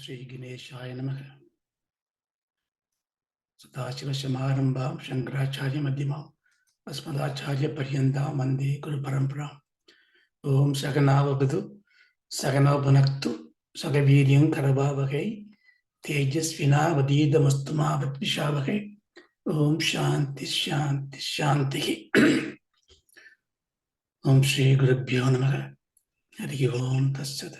Shri Ganeshaya Namaha. Sadashiva Samarambham Shankaracharya Madhyamam Asmadacharya Paryandam Vande Guru Paramparam. Om Saganavavadu Sagana Bhunaktu Sagaviryam Karavavagai Tejasvina Vadidamastuma Vatvishavage. Om Shanti Shanti Shanti. Om Shri Gurubhyo Namaha. Hari Om Tassat.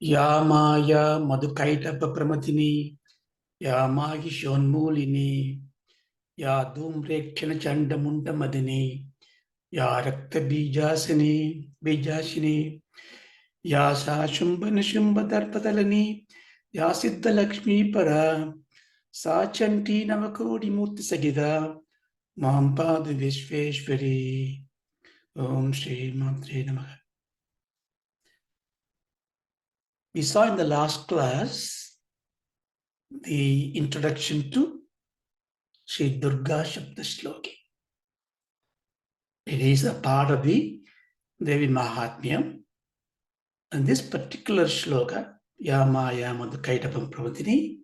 Ya Maya Madhukaitapa Pramatini Ya Magi Shonmulini Ya Dhumrekshana Chandamunda Madini Ya Rakta Bijashini Ya Sa Shumbana Shumbadarpatalani Ya Siddha Lakshmi Para Sa Chanti Navakodi Murti Sagida Mampad Vishveshwari. Om Shri Matre Namaha. We saw in the last class the introduction to Shri Durga Sapta Shloki. It is a part of the Devi Mahatmyam. And this particular shloka, Yama Madhukaitapam Pravatini,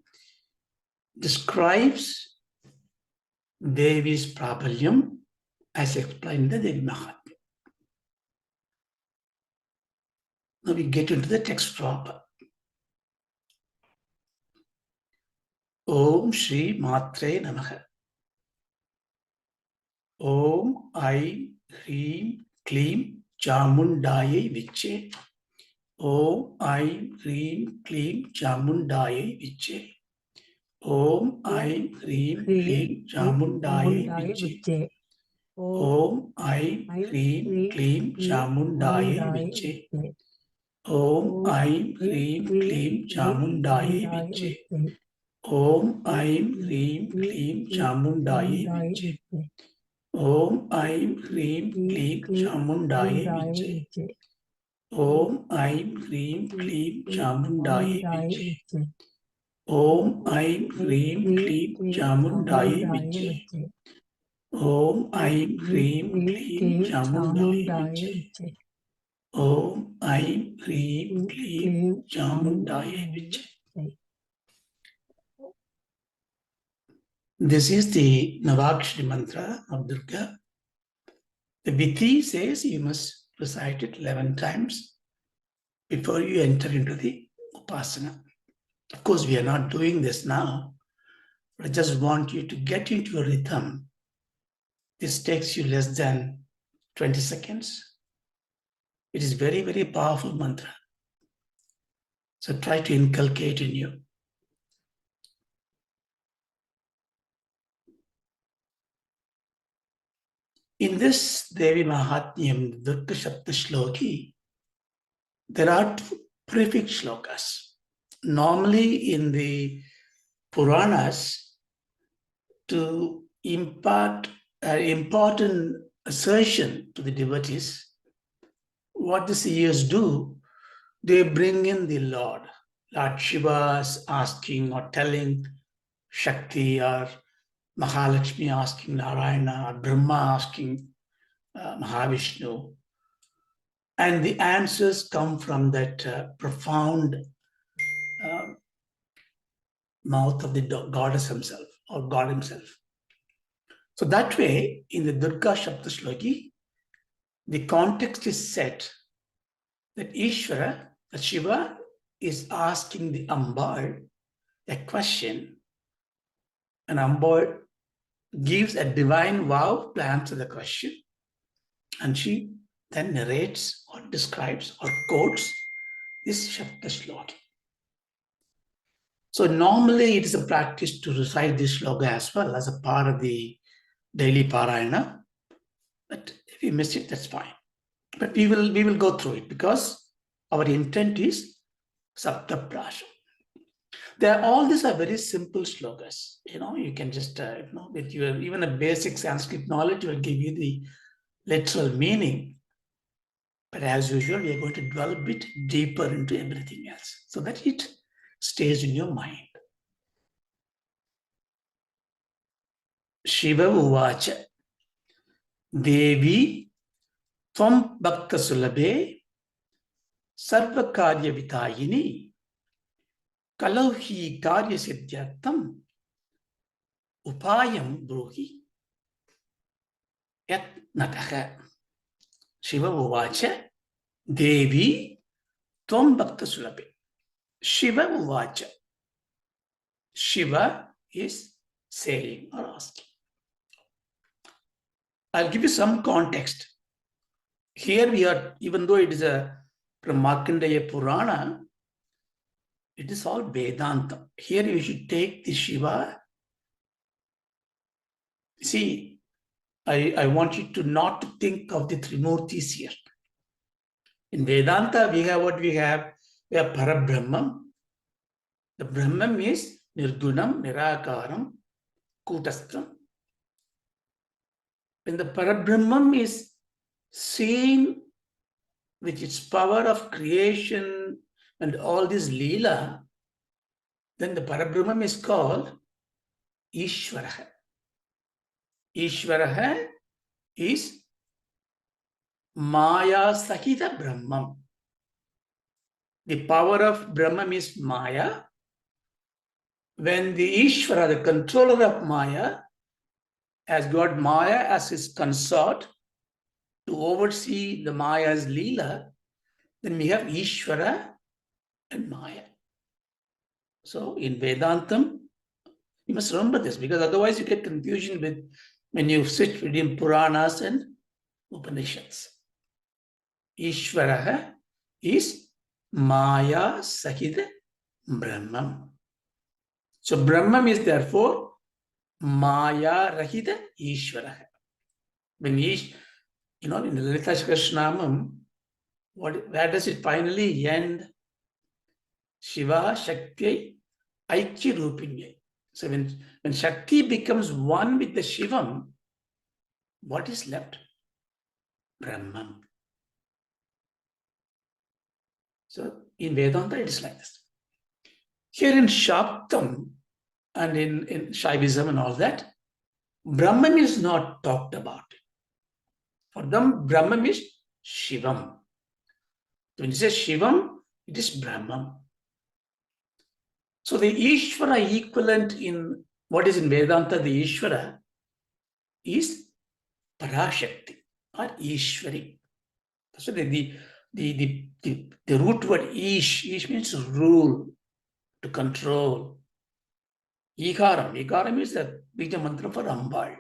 describes Devi's Prabalyam as explained in the Devi Mahatmyam. Now we get into the text proper. Om Shri Matre Namaha. Om Aim Hreem Kleem Chamundaye Viche. Om Aim Hreem Kleem Chamundaye Viche. Om Aim Hreem Kleem Chamundaye Viche. Om Aim Hreem Kleem Chamundaye Viche. Om Aim Hreem Kleem Chamundaye Viche. Om Aim Hreem Kleem Chamundaye Viche. Om Aim Hreem Kleem Chamundaye Viche. Om Aim Hreem Kleem Chamundaye Viche. Om Aim Hreem Kleem Chamundaye Viche. Om Aim Hreem Kleem Chamundaye Viche. Om Aim Hreem Kleem Chamundaye Viche. This is the Navakshari mantra of Durga. The Vithi says you must recite it 11 times before you enter into the Upasana. Of course, we are not doing this now, but I just want you to get into a rhythm. This takes you less than 20 seconds. It is very, very powerful mantra. So try to inculcate in you. In this Devi Mahatmyam, Durga Sapta Shloki, there are two prefix shlokas. Normally in the Puranas, to impart an important assertion to the devotees, what the seers do, they bring in the Lord. Lord Shiva is asking or telling Shakti, or Mahalakshmi asking Narayana, or Brahma asking Mahavishnu. And the answers come from that profound mouth of the goddess himself or God himself. So that way, in the Durga Sapta Shloki, the context is set that Ishvara, that Shiva, is asking the Ambal a question, and Ambal gives a divine vow to answer the question, and she then narrates or describes or quotes this Sapta Shloki. So normally it is a practice to recite this shloka as well as a part of the daily Parayana, but if you miss it, that's fine. But we will go through it because our intent is Sapta Prasha. All these are very simple shlokas. You can just, with your even a basic Sanskrit knowledge will give you the literal meaning. But as usual, we are going to dwell a bit deeper into everything else so that it stays in your mind. Shiva Uvacha. Devi Tvam Bhakta Sulabhe Sarva Karya Vitayini Kalauhi Karya Siddhyartham Upayam Bruhi Yat Nataha. Shiva Uvacha Devi Tvam Bhakta Sulabhe. Shiva Uvacha. Shiva is saying or asking. I'll give you some context. Here we are, even though it is from Markandeya Purana, it is all Vedanta. Here you should take the Shiva. See, I want you to not think of the Trimurtis here. In Vedanta, we have what we have. We have Parabrahman. The Brahman is Nirgunam, Nirakaram, Kutastham. When the Parabrahman is seen with its power of creation and all this Leela, then the Parabrahman is called Ishvaraha. Ishvaraha is Maya Sahita Brahman. The power of Brahman is Maya. When the Ishvara, the controller of Maya, has got Maya as his consort to oversee the Maya's Leela, then we have Ishvara and Maya. So in Vedantam, you must remember this, because otherwise you get confusion with when you switch between Puranas and Upanishads. Ishvara is Maya Sahita Brahman. So Brahman is therefore Maya Rahita Ishvara. When in the Lalita Sahasranamam, where does it finally end? Shiva Shakti Aikya Rupinya. So when Shakti becomes one with the Shivam, what is left? Brahman. So in Vedanta, it is like this. Here in Shaktam and in Shaivism and all that, Brahman is not talked about. For them, Brahman is Shivam. When you say Shivam, it is Brahman. So the Ishvara equivalent in what is in Vedanta, the Ishvara is Parashakti or Ishvari. So the root word Ish means to rule, to control. Ikaram is the Bija mantra for Ambal.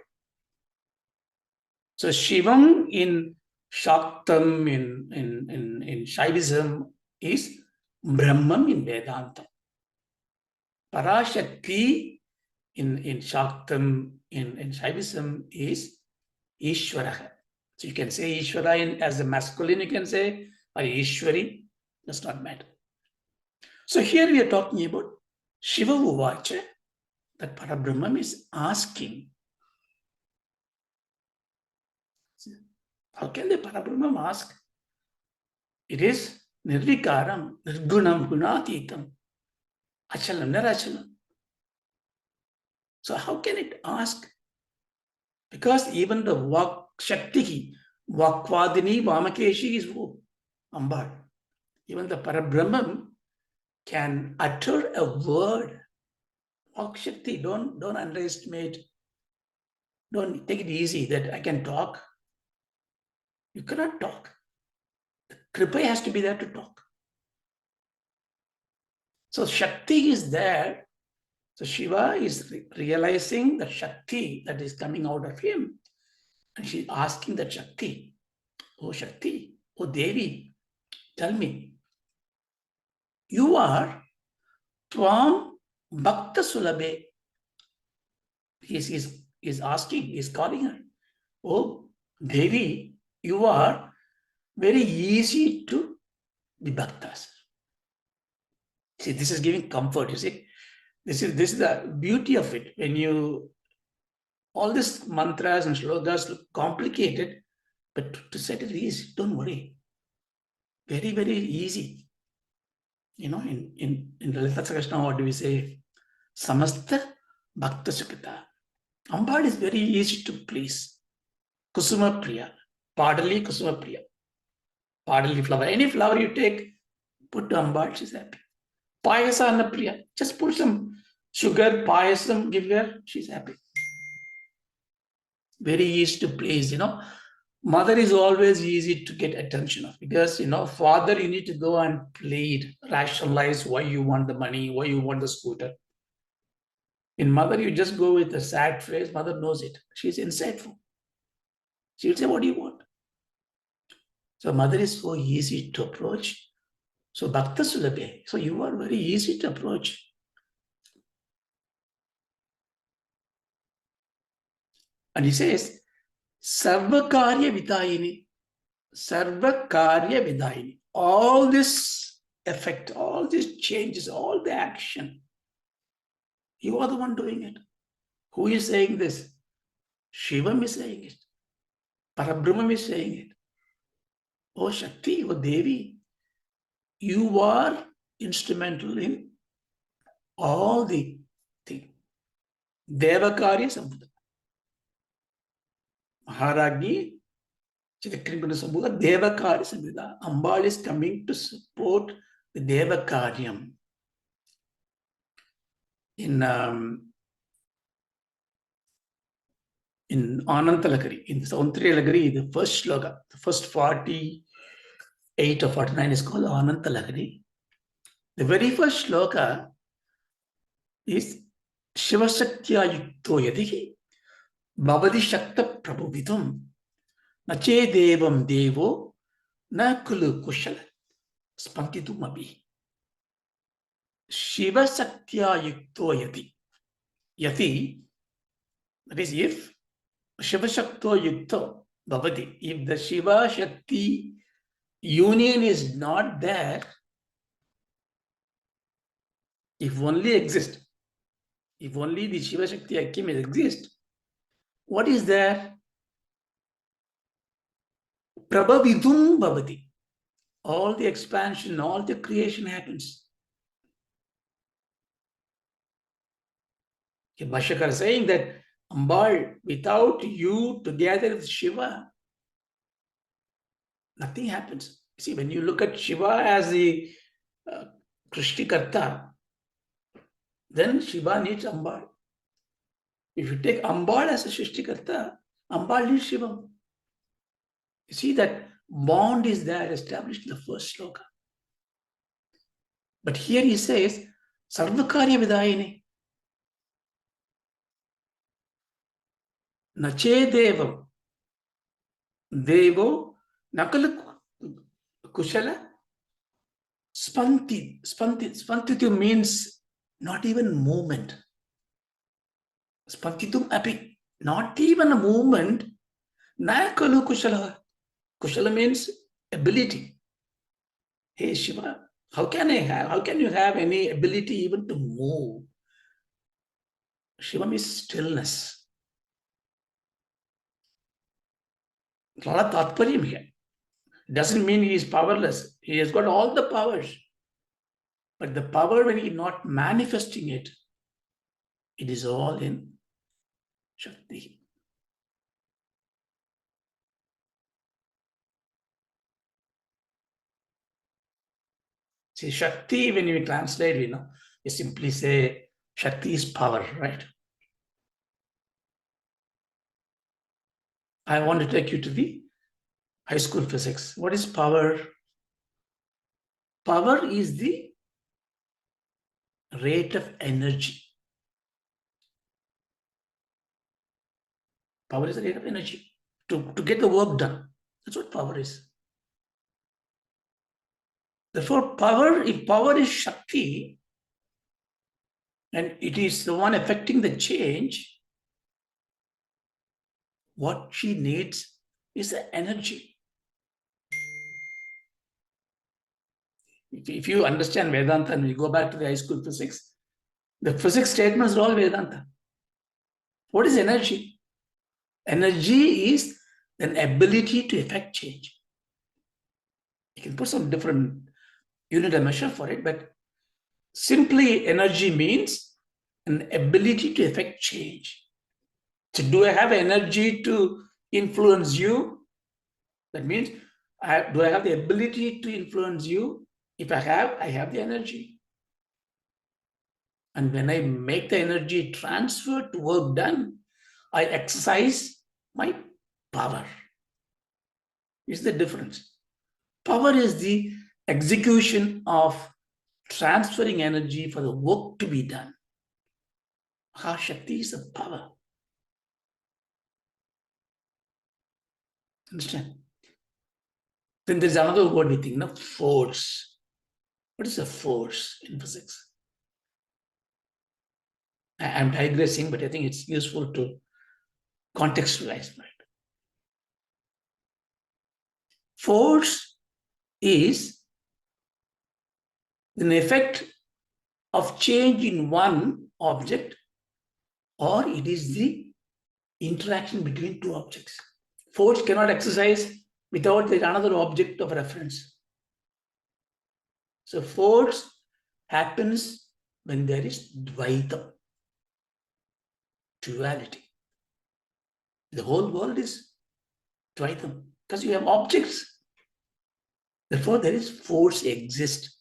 So Shivam in Shaktam, in Shaivism is Brahman in Vedanta. Parashakti in Shaktam, in Shaivism is Ishvara. So you can say Ishvara as a masculine, you can say, or Ishwari, does not matter. So here we are talking about Shiva Uvacha, that Parabrahman is asking. How can the Parabrahman ask? It is Nirvikaram, Nirgunam, Gunatitam, Achalam, Nirachalam. So how can it ask? Because even the Vak Shakti, Vakvadini, Vamakeshi is who? Ambal. Even the Parabrahman can utter a word. Vak Shakti, don't underestimate. Don't take it easy that I can talk. You cannot talk. The Kripa has to be there to talk. So Shakti is there. So Shiva is realizing the Shakti that is coming out of him. And she's asking that Shakti, oh Shakti, oh Devi, tell me, you are Tvam Bhakta Sulabhe. He's asking, he's calling her. Oh Devi, you are very easy to be bhaktas. See, this is giving comfort, you see. This is the beauty of it. When you, all these mantras and shlokas look complicated, but to set it easy, don't worry. Very, very easy. In Lalita Sahasranam, what do we say? Samasta Bhakta Sukita. Ambal is very easy to please. Kusuma Priya. Padali Kusuma Priya. Padali flower. Any flower you take, put to Ambal, she's happy. Payasa Anna Priya. Just put some sugar, payasam, give her, she's happy. Very easy to please, Mother is always easy to get attention of because, father, you need to go and plead, rationalize why you want the money, why you want the scooter. In mother, you just go with a sad face. Mother knows it. She's insightful. She'll say, what do you want? So mother is so easy to approach. So Bhakta Sulabhe. So you are very easy to approach. And he says, Sarvakarya Vidayini. Sarvakarya Vidayini. All this effect, all these changes, all the action, you are the one doing it. Who is saying this? Shivam is saying it. Parabrahman is saying it. Oh Shakti, oh Devi, you are instrumental in all the things. Devakarya Sambuddha. Maharajni, Chitakripana Sambuddha, Devakarya Sambuddha. Ambal is coming to support the Devakaryam. In Anantalagari, in Sauntriyalagari, the first shloka, the first 48 or 49 is called Anantalagari. The very first shloka is Shivashaktya Yukto Yadihi Bhavadi Shakta Prabhuvidum Nache Devam Devo Nakulu Kushala Spantitum Abhi Shivashaktya Yukto Yati. Yati, that is if Shivashakto Yukto Bhavadi, if the Shiva Shakti union is not there, if only exist, if only the Shiva Shakti Aikyam exists, what is there? Prabhavidum Bhavati. All the expansion, all the creation happens. Bhashyakar is saying that Ambal, without you together with Shiva, nothing happens. See, when you look at Shiva as the Krishtikarta, then Shiva needs Ambal. If you take Ambal as a Krishtikarta, Ambal needs Shiva. You see that bond is there established in the first sloka. But here he says, Sarvakarya Vidayini. Nache Devam. Devo Nakala Kushala. Spantitu means not even movement. Spantitum api. Not even a movement. Nakalu Kushala. Kushala means ability. Hey Shiva, how can you have any ability even to move? Shiva means stillness. A lot of tatparyam here. Doesn't mean he is powerless. He has got all the powers. But the power, when he is not manifesting it, it is all in Shakti. See, Shakti, when you translate, you simply say, Shakti is power, right? I want to take you to the high school physics. What is power? Power is the rate of energy. Power is the rate of energy to get the work done. That's what power is. Therefore, if power is Shakti, and it is the one affecting the change, what she needs is the energy. If you understand Vedanta and we go back to the high school physics, the physics statements are all Vedanta. What is energy? Energy is an ability to effect change. You can put some different unit of measure for it, but simply energy means an ability to effect change. So do I have energy to influence you? That means, do I have the ability to influence you? If I have the energy. And when I make the energy transfer to work done, I exercise my power. Is the difference. Power is the execution of transferring energy for the work to be done. Shakti is the power. Understand? Then there's another word we think, force. What is a force in physics? I'm digressing, but I think it's useful to contextualize that. Force is an effect of change in one object, or it is the interaction between two objects. Force cannot exercise without another object of reference. So force happens when there is dvaitam, duality. The whole world is dvaitam because you have objects. Therefore, there is force exists.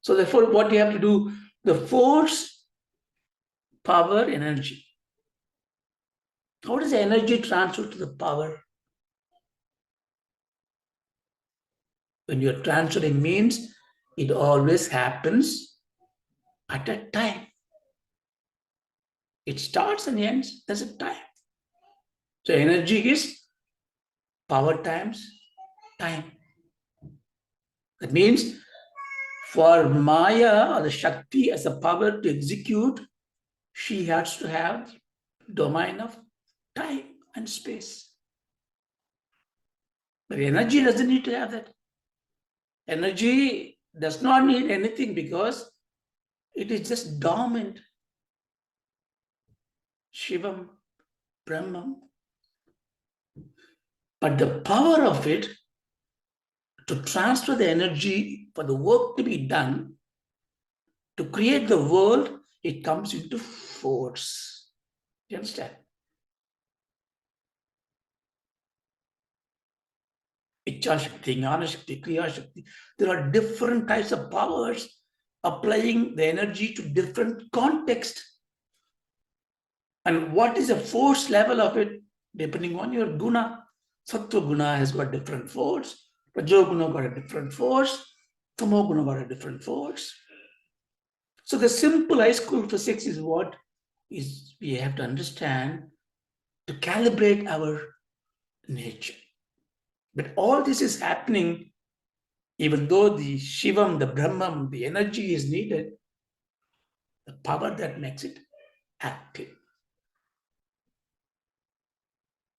So therefore, what you have to do, the force, power, energy. How does the energy transfer to the power? When you're transferring means, it always happens at a time. It starts and ends, there's a time. So energy is power times time. That means for Maya or the Shakti as a power to execute, she has to have domain of time and space. But energy doesn't need to have that. Energy does not need anything because it is just dormant. Shivam, Brahman. But the power of it to transfer the energy for the work to be done, to create the world, it comes into force. You understand? Ichha Shakti, Jnana Shakti, Kriya Shakti. There are different types of powers applying the energy to different contexts. And what is the force level of it? Depending on your guna. Sattva guna has got different force. Rajo guna got a different force. Tamo guna got a different force. So the simple high school physics is what is we have to understand to calibrate our nature. But all this is happening even though the Shivam, the Brahman, the energy is needed, the power that makes it active.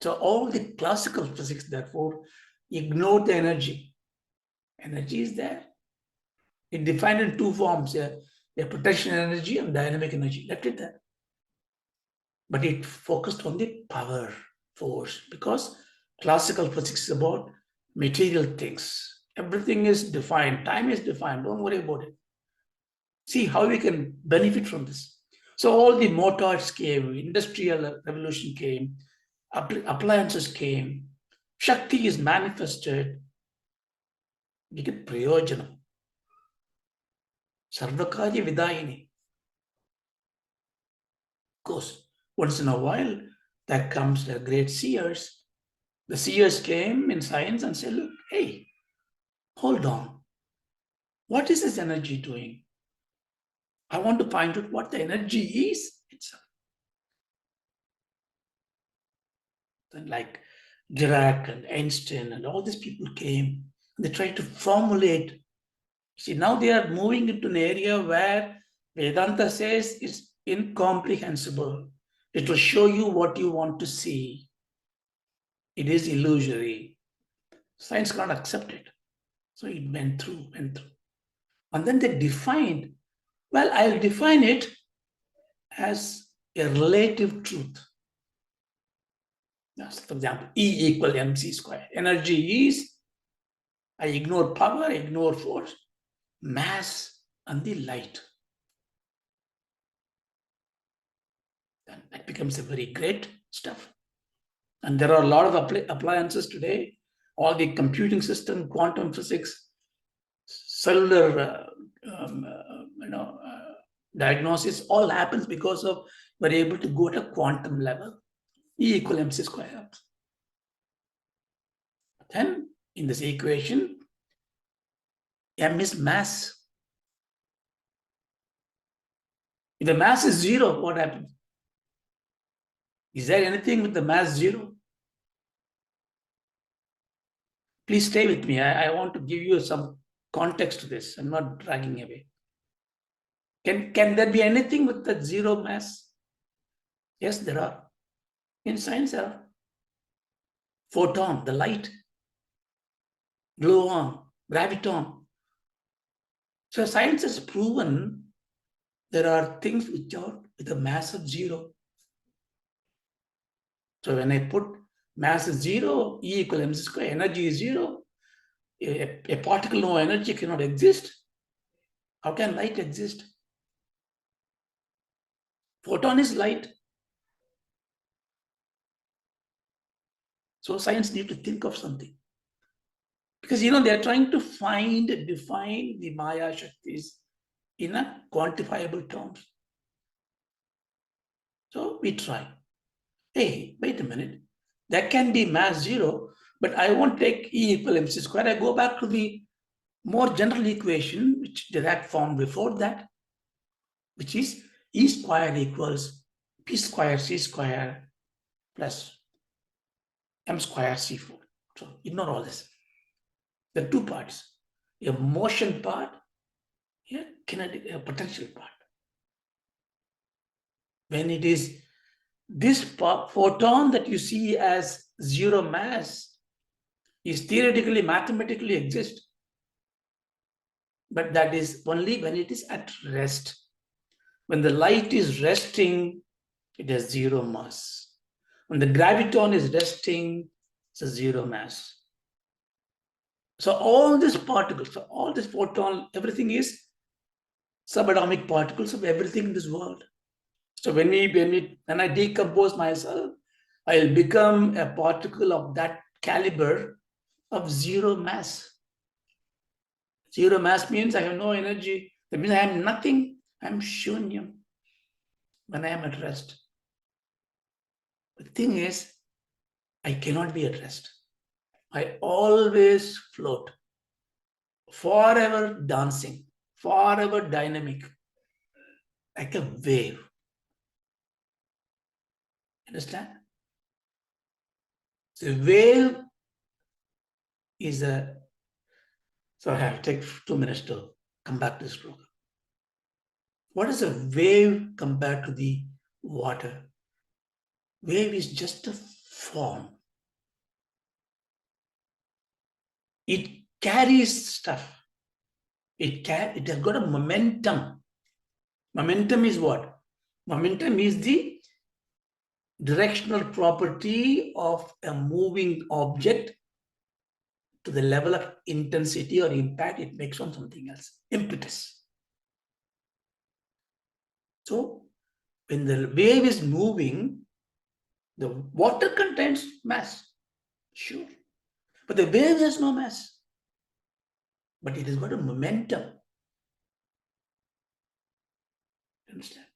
So all the classical physics, therefore, ignore the energy. Energy is there. It defined in two forms, a potential energy and dynamic energy. Left it there. But it focused on the power, force, because classical physics is about material things. Everything is defined. Time is defined. Don't worry about it. See how we can benefit from this. So all the motors came, industrial revolution came, appliances came, Shakti is manifested. We get prayojanam. Sarvakarya vidayini. Of course, once in a while, there comes the great seers. The seers came in science and said, look, hey, hold on. What is this energy doing? I want to find out what the energy is itself. Then like Dirac and Einstein and all these people came, and they tried to formulate. See, now they are moving into an area where Vedanta says it's incomprehensible. It will show you what you want to see. It is illusory. Science cannot accept it. So it went through. And then they defined, well, I'll define it as a relative truth. For example, E equal mc squared. Energy is, I ignore power, I ignore force, mass and the light. And that becomes a very great stuff. And there are a lot of appliances today, all the computing system, quantum physics, cellular diagnosis, all happens because of we're able to go at a quantum level. E equal mc square. Then in this equation, m is mass. If the mass is zero, what happens? Is there anything with the mass zero? Please stay with me. I want to give you some context to this. I'm not dragging away. Can there be anything with the zero mass? Yes, there are. In science, there are. Photon, the light, gluon, graviton. So science has proven there are things which are with a mass of zero. So when I put mass is zero, E equal mc square, energy is zero, a particle no energy cannot exist. How can light exist? Photon is light. So science needs to think of something. Because, they're trying to define the Maya Shaktis in a quantifiable terms. So we try. Hey, wait a minute. That can be mass zero, but I won't take E equal mc square. I go back to the more general equation, which Dirac formed before that, which is E square equals P square C square plus M square C4. So ignore all this. There are two parts, a motion part, a kinetic, a potential part. When it is this photon that you see as zero mass is theoretically, mathematically exist, but that is only when it is at rest. When the light is resting, it has zero mass. When the graviton is resting, it's a zero mass. So all these particles, so all this photon, everything is subatomic particles of everything in this world. So when I decompose myself, I'll become a particle of that caliber of zero mass. Zero mass means I have no energy. That means I am nothing. I'm shunyam when I am at rest. The thing is, I cannot be at rest. I always float, forever dancing, forever dynamic, like a wave. Understand? So wave is a, so I have to take 2 minutes to come back to this program. What is a wave compared to the water? Wave is just a form. It carries stuff. It has got a momentum. Momentum is what? Momentum is the directional property of a moving object to the level of intensity or impact it makes on something else. Impetus. So when the wave is moving, the water contains mass. Sure. But the wave has no mass. But it has got a momentum. Understand?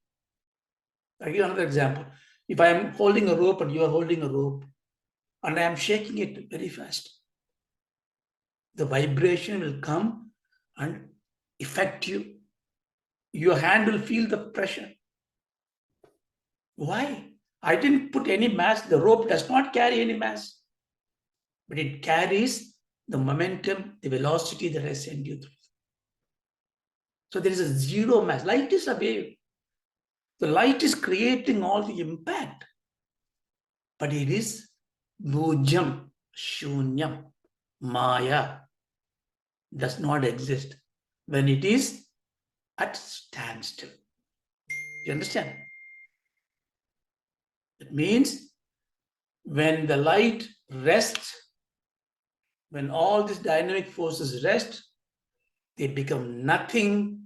I'll give you another example. If I am holding a rope and you are holding a rope and I am shaking it very fast, the vibration will come and affect you. Your hand will feel the pressure. Why? I didn't put any mass. The rope does not carry any mass, but it carries the momentum, the velocity that I send you through. So there is a zero mass. Light is a wave. The light is creating all the impact, but it is bhujam, shunyam, maya, does not exist when it is at standstill. You understand? It means when the light rests, when all these dynamic forces rest, they become nothing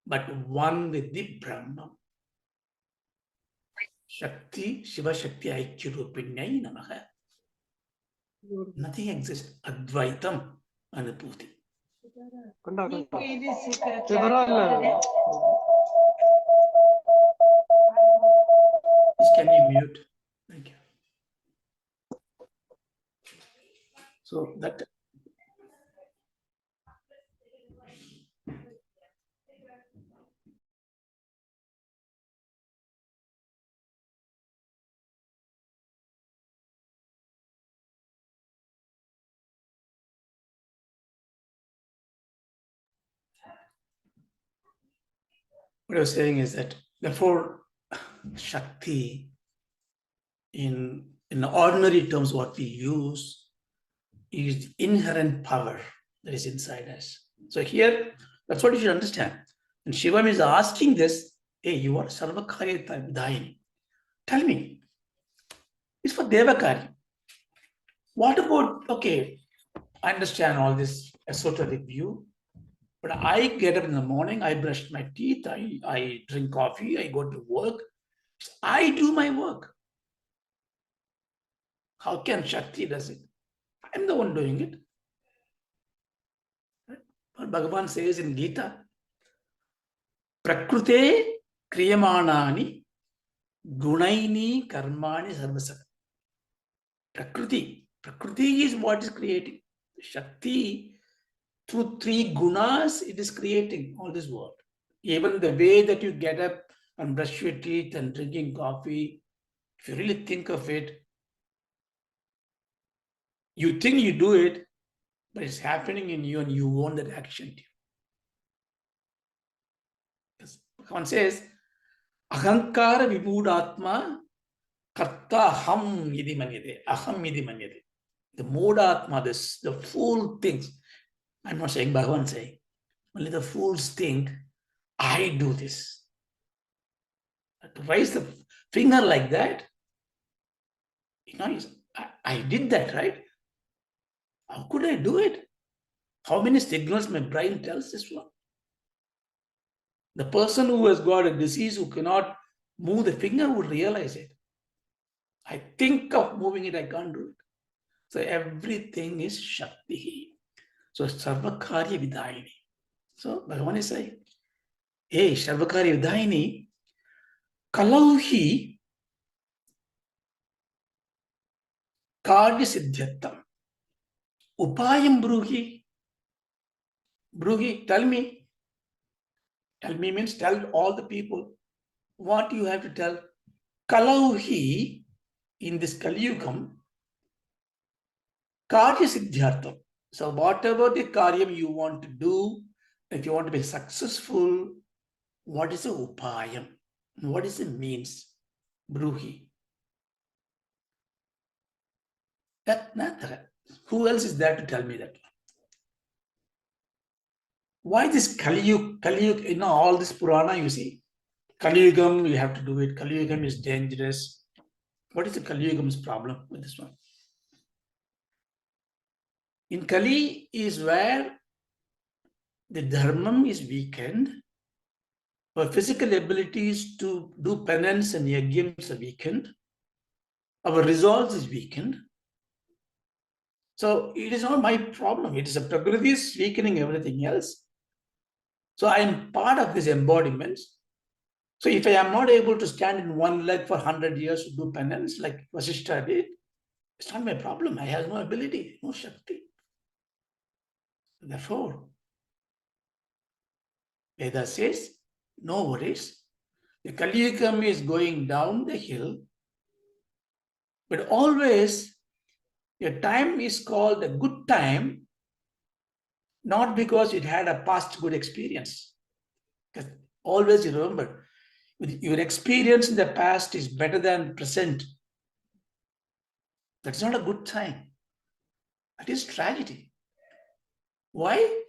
but one with the Brahman. Shakti, Shiva Shakti Aikyurupinyai Namaha. Nothing exists. Advaitam Anubhuti. Please can you mute? Thank you. So that what I was saying is that therefore Shakti in ordinary terms what we use is the inherent power that is inside us. So here, that's what you should understand. And Shivam is asking this, hey, you are Sarvakarya Vidayini. Tell me, it's for Devakari. What about, okay, I understand all this esoteric view, but I get up in the morning, I brush my teeth, I drink coffee, I go to work. I do my work. How can Shakti does it? I'm the one doing it. But Bhagavan says in Gita, Prakrute kriyamanani gunaini karmani sarvasaka. Prakriti is what is creating. Shakti, through three gunas, it is creating all this world. Even the way that you get up and brush your teeth and drinking coffee, if you really think of it, you think you do it, but it's happening in you and you want that action. Bhagavan says, Ahankara vibhudatma karta ham yidi manyate, aham yidi manyate. The modatma, this, the fool thinks, I'm not saying Bhagavan saying, only the fools think, I do this. To raise the finger like that, you know, I did that, right? How could I do it? How many signals my brain tells this one? The person who has got a disease who cannot move the finger would realize it. I think of moving it, I can't do it. So everything is Shakti. So Sarvakarya Vidayini. So Bhagavan is saying, hey, Sarvakarya Vidayini, Kalauhi Karya Siddhyattam. Upayam Bruhi. Bruhi, tell me. Tell me means tell all the people what you have to tell. Kalauhi, in this Kaliyugam, Karya Siddhyartham. So whatever the Karyam you want to do, if you want to be successful, what is the Upayam? What is the means? Bruhi. That. Who else is there to tell me that? Why this Kaliyug, you know, all this Purana you see, Kaliyugam, you have to do it. Kaliyugam is dangerous. What is the Kaliyugam's problem with this one? In Kali is where the dharmam is weakened, our physical abilities to do penance and yagyams are weakened, our resolve is weakened. So it is not my problem. It is a Prakriti is weakening everything else. So I am part of this embodiment. So if I am not able to stand in one leg for 100 years to do penance like Vasishtha did, it's not my problem. I have no ability, no Shakti. Therefore, Veda says, no worries. The Kaliyugam is going down the hill, but always your time is called a good time, not because it had a past good experience. Because always you remember, your experience in the past is better than present. That's not a good time. That is tragedy. Why?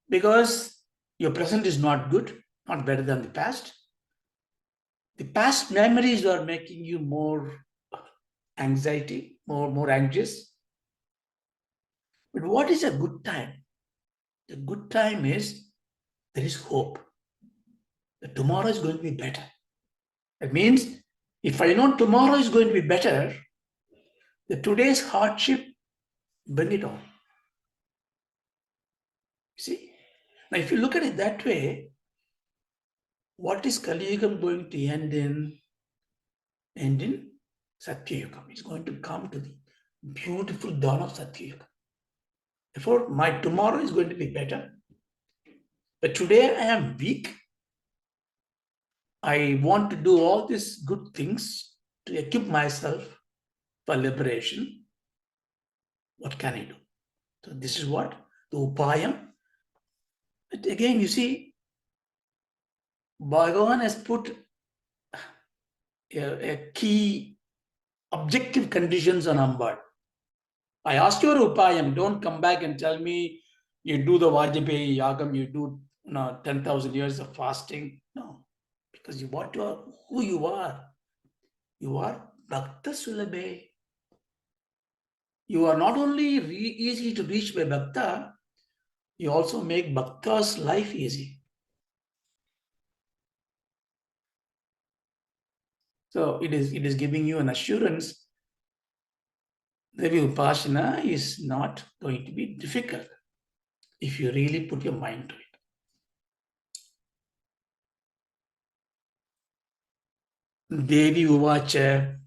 Because your present is not good, not better than the past. The past memories are making you more anxiety, more anxious. But what is a good time? The good time is there is hope that tomorrow is going to be better. That means If I know tomorrow is going to be better, the today's hardship, bring it on. See? Now, if you look at it that way, what is Kali Yuga going to end in? End in Satya Yuga. It's going to come to the beautiful dawn of Satya Yuga. Therefore, my tomorrow is going to be better. But today I am weak. I want to do all these good things to equip myself for liberation. What can I do? So this is what? The upayam. But again, you see, Bhagavan has put a key objective conditions on Ambar. I ask your upayam, don't come back and tell me you do the Vajpayee Yagam, you do 10,000 years of fasting. No, because you what you are, who you are. You are Bhakta Sulabhe. You are not only easy to reach by Bhakta, you also make Bhakta's life easy. So it is giving you an assurance that Upasana is not going to be difficult if you really put your mind to it. Devi Uvacha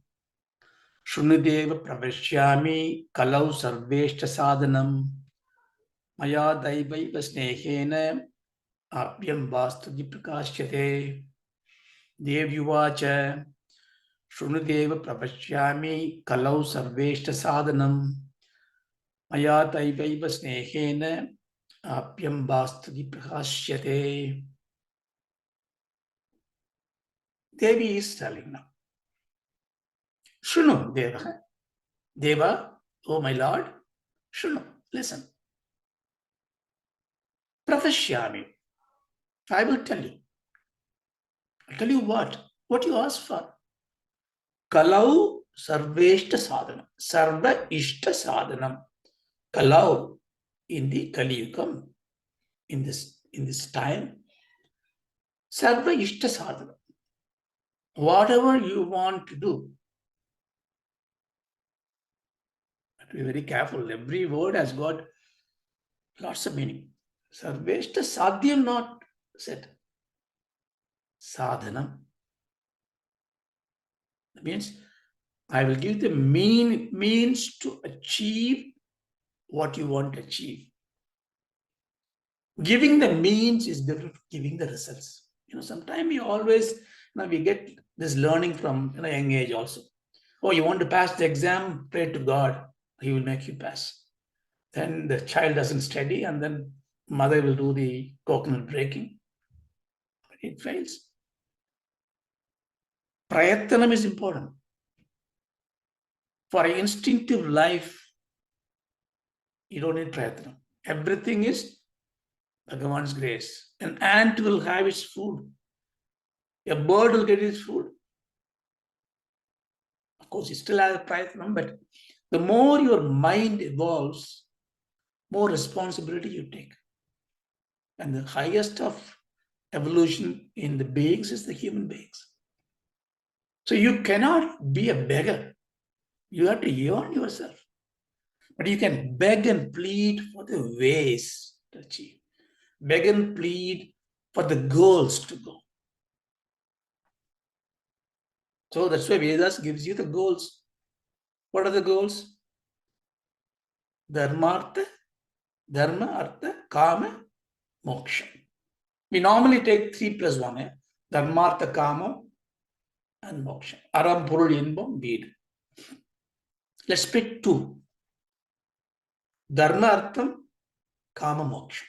Shunudeva Pravashyami Kalau Sarveshta Sadhanam Maya Daivaiva Snehena Apyam Vastadi Prakashyate Devi Uvacha Shunudeva Pravashyami Kalau Sarveshta Sadhanam Maya Daivaiva Snehena Apyam Vastadi Prakashyate. Devi is telling now. Shunu Deva. Deva, oh my Lord, Shunu, listen. Pravashyami. I will tell you. I'll tell you what? What you ask for. Kalau Sarveshta Sadhanam. Sarva Ishta Sadhanam. Kalau in the Kali Yugam, in this time. Sarva Ishta Sadhanam. Whatever you want to do. Be very careful. Every word has got lots of meaning. Sarveshta Sadhyam not said. Sadhanam. That means I will give the means to achieve what you want to achieve. Giving the means is different from giving the results. Sometimes we get this learning from young age also. Oh, you want to pass the exam, pray to God. He will make you pass. Then the child doesn't study and then mother will do the coconut breaking. But it fails. Prayatnam is important. For instinctive life, you don't need prayatnam. Everything is Bhagavan's grace. An ant will have its food. A bird will get its food. Of course, it still has a prayatnam, but the more your mind evolves, more responsibility you take. And the highest of evolution in the beings is the human beings. So you cannot be a beggar. You have to earn yourself. But you can beg and plead for the ways to achieve. Beg and plead for the goals to go. So that's why Vedas gives you the goals. What are the goals? Dharma, Artha, Kama, Moksha. We normally take 3 plus 1. Dharma, Artha, Kama, and Moksha. Aram, Purul, Inbam, Veed. Let's pick 2. Dharma, Artham, Kama, Moksha.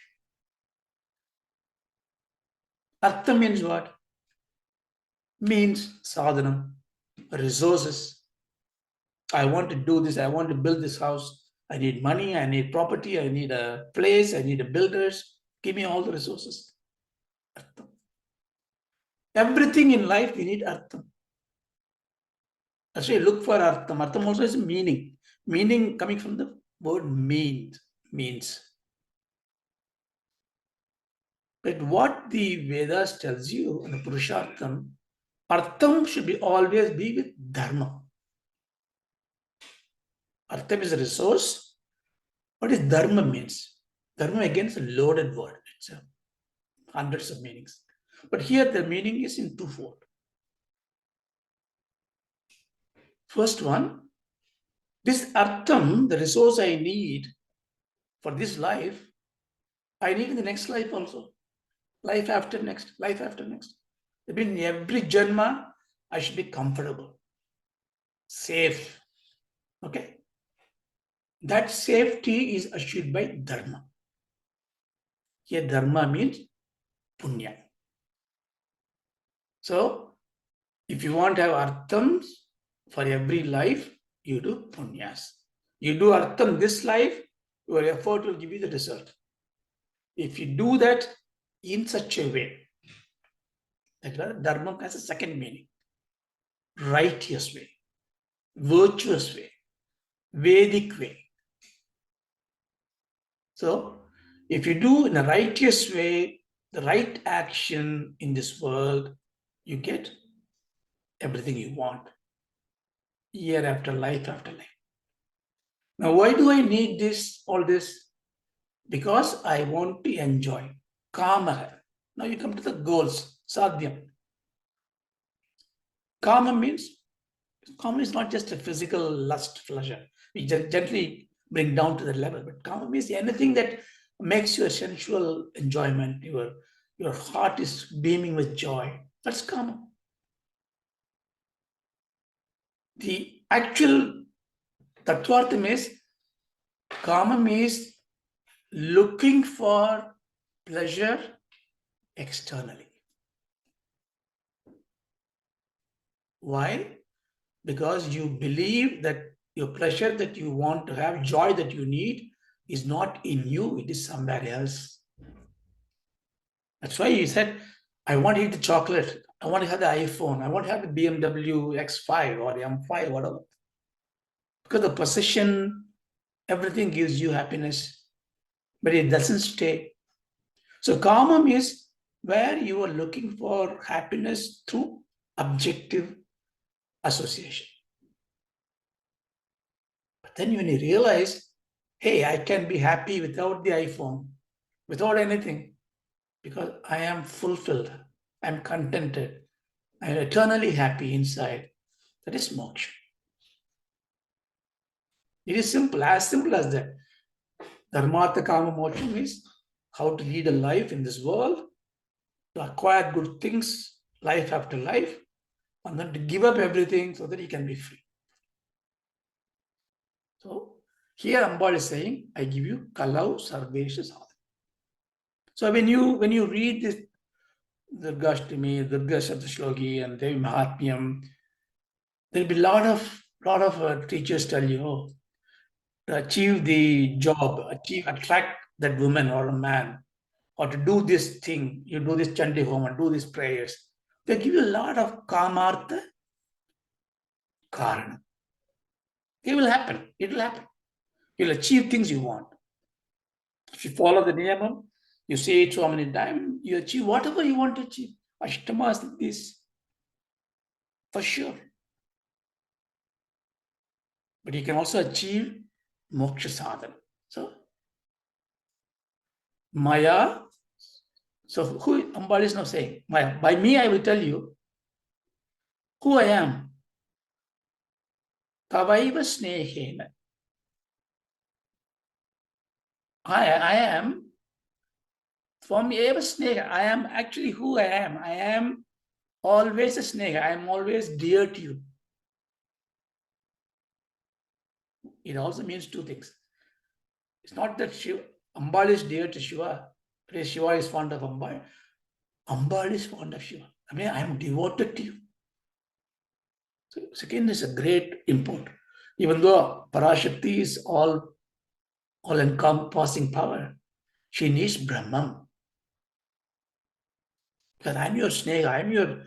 Artha means what? Means sadhana, resources. I want to do this. I want to build this house. I need money. I need property. I need a place. I need a builders. Give me all the resources. Artham. Everything in life, we need artham. That's why you look for artham. Artham also is meaning. Meaning coming from the word means. But what the Vedas tells you in the Purushartham, Artham should be always be with dharma. Artham is a resource. What is dharma means? Dharma again is a loaded word. It's hundreds of meanings. But here the meaning is in twofold. First one, this artham, the resource I need for this life, I need in the next life also. Life after next, life after next. In every janma, I should be comfortable, safe. Okay? That safety is assured by dharma. Here dharma means punya. So, if you want to have arthams for every life, you do punyas. You do artham this life, your effort will give you the result. If you do that in such a way, that dharma has a second meaning. Righteous way, virtuous way, Vedic way. So, if you do in a righteous way, the right action in this world, you get everything you want, year after life after life. Now, why do I need this, all this? Because I want to enjoy. Kama. Now you come to the goals, sadhyam. Kama means, kama is not just a physical lust, pleasure. We gently bring down to that level. But kama means anything that makes your sensual enjoyment, your heart is beaming with joy. That's kama. The actual tattvartham is, kama means looking for pleasure externally. Why? Because you believe that your pleasure that you want to have, joy that you need, is not in you, it is somewhere else. That's why you said, I want to eat the chocolate, I want to have the iPhone, I want to have the BMW X5 or the M5, whatever. Because the possession, everything gives you happiness, but it doesn't stay. So kama is where you are looking for happiness through objective association. But then when you realize, hey, I can be happy without the iPhone, without anything, because I am fulfilled, I'm contented, I'm eternally happy inside. That is moksha. It is simple as that. Dharmartha kama moksha means how to lead a life in this world, to acquire good things, life after life, and then to give up everything so that he can be free. So here Ambal is saying, I give you kalau sarvesha sadhana. So when you read this Durga Sapta Shloki and Devi Mahatmyam, there'll be a lot of teachers tell you, oh, to achieve the job, attract that woman or a man, or to do this thing, you do this Chandi Homa, do these prayers. They give you a lot of kamartha karana. It will happen. It will happen. You'll achieve things you want. If you follow the niyamam, you say it so many times, you achieve whatever you want to achieve. Ashtamas like this, for sure. But you can also achieve moksha sadhana. So, Maya, so who Ambal is now saying? Maya, by me I will tell you who I am. Tavaiva snehena. I am, for me, eva sneha. I am actually who I am. I am always a sneha. I am always dear to you. It also means two things. It's not that Ambal is dear to Shiva, because Shiva is fond of Ambal. Ambal is fond of Shiva. I mean, I am devoted to you. So, second is a great import. Even though Parashakti is all encompassing power, she needs Brahman. Because I am your snake, I am your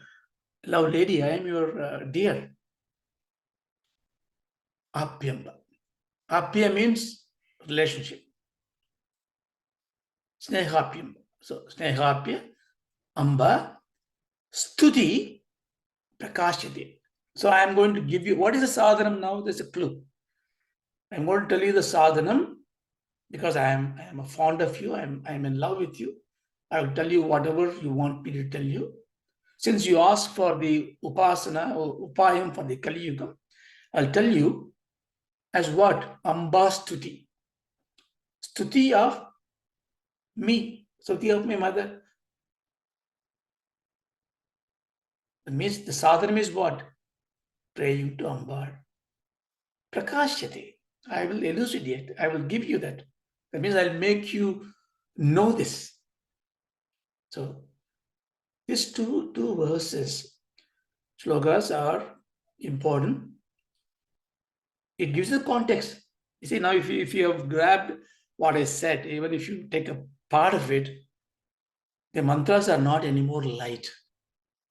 love lady, I am your dear. Apyam. Apya means relationship. Snehapyam. So Snehapya, Amba, Stuti, Prakashyate. So I am going to give you, what is the sadhanam now? There's a clue. I'm going to tell you the sadhanam because I am fond of you. I'm in love with you. I will tell you whatever you want me to tell you. Since you asked for the upasana or upayam for the Kali Yuga, I'll tell you as what? Amba Stuti. Stuti of me. Stuti of my mother. That means the sadhanam is what? Praying to Amba. Prakashyate. I will elucidate. I will give you that. That means I'll make you know this. So these two verses, shlokas are important. It gives the context. You see, now if you have grabbed what I said, even if you take a part of it, the mantras are not anymore light.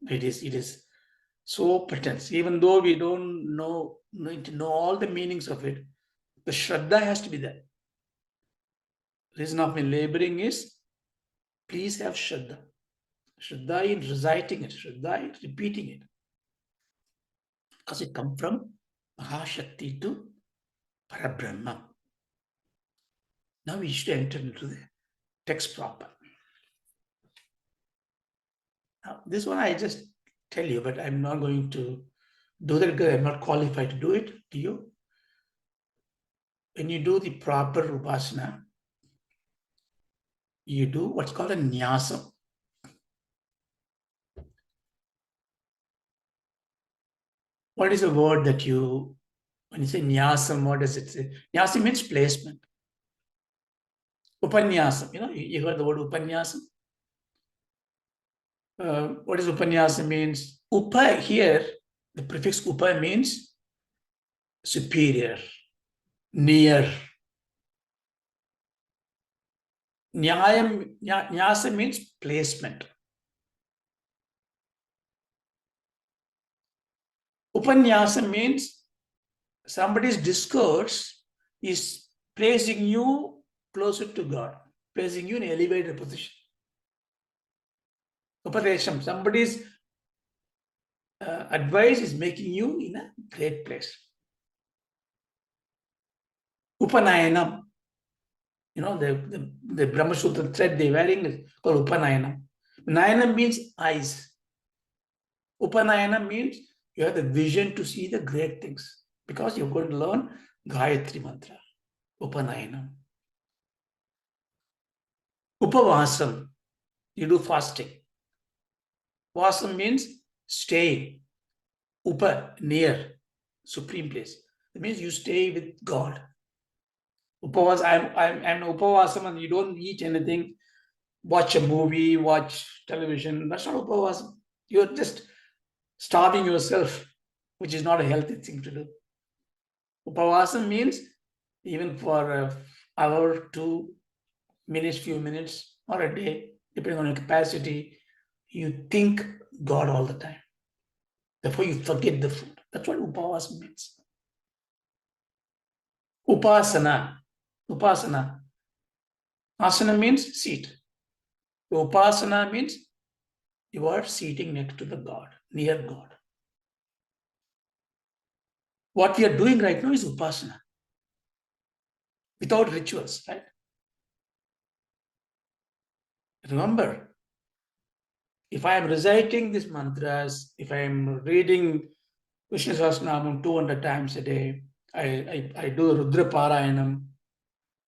It is so potent. Even though we don't need to know all the meanings of it, the shraddha has to be there. The reason of my laboring is, please have shraddha. Shraddha in reciting it, shraddha in repeating it. Because it comes from Mahashakti to Parabrahma. Now we should enter into the text proper. Now, this one I just tell you, but I'm not going to do that because I'm not qualified to do it. Do you? When you do the proper upasana, you do what's called a nyasam. What is the word that you, when you say nyasam, what does it say? Nyasam means placement. Upanyasam, you heard the word upanyasam? What is upanyasam means? Upa here, the prefix upa means superior, near. Nyasam means placement. Upanyasam means somebody's discourse is placing you closer to God, placing you in an elevated position. Upadesham, somebody's advice is making you in a great place. Upanayanam, the Brahma Sutra thread they're wearing is called Upanayanam. Nayanam means eyes. Upanayanam means you have the vision to see the great things because you're going to learn Gayatri Mantra. Upanayanam. Upavasam, you do fasting. Vasam means stay. Upa, near, supreme place. That means you stay with God. Upavas, I'm upavasam and you don't eat anything, watch a movie, watch television. That's not upavasam. You're just starving yourself, which is not a healthy thing to do. Upavasam means even for an hour, 2 minutes, few minutes, or a day, depending on your capacity, you think God all the time. Therefore, you forget the food. That's what upavasam means. Upasana. Upasana. Asana means seat. Upasana means you are seating next to the God, near God. What we are doing right now is upasana. Without rituals, right? Remember, if I am reciting these mantras, if I am reading Vishnu Sahasranamam 200 times a day, I do Rudra Parayanam,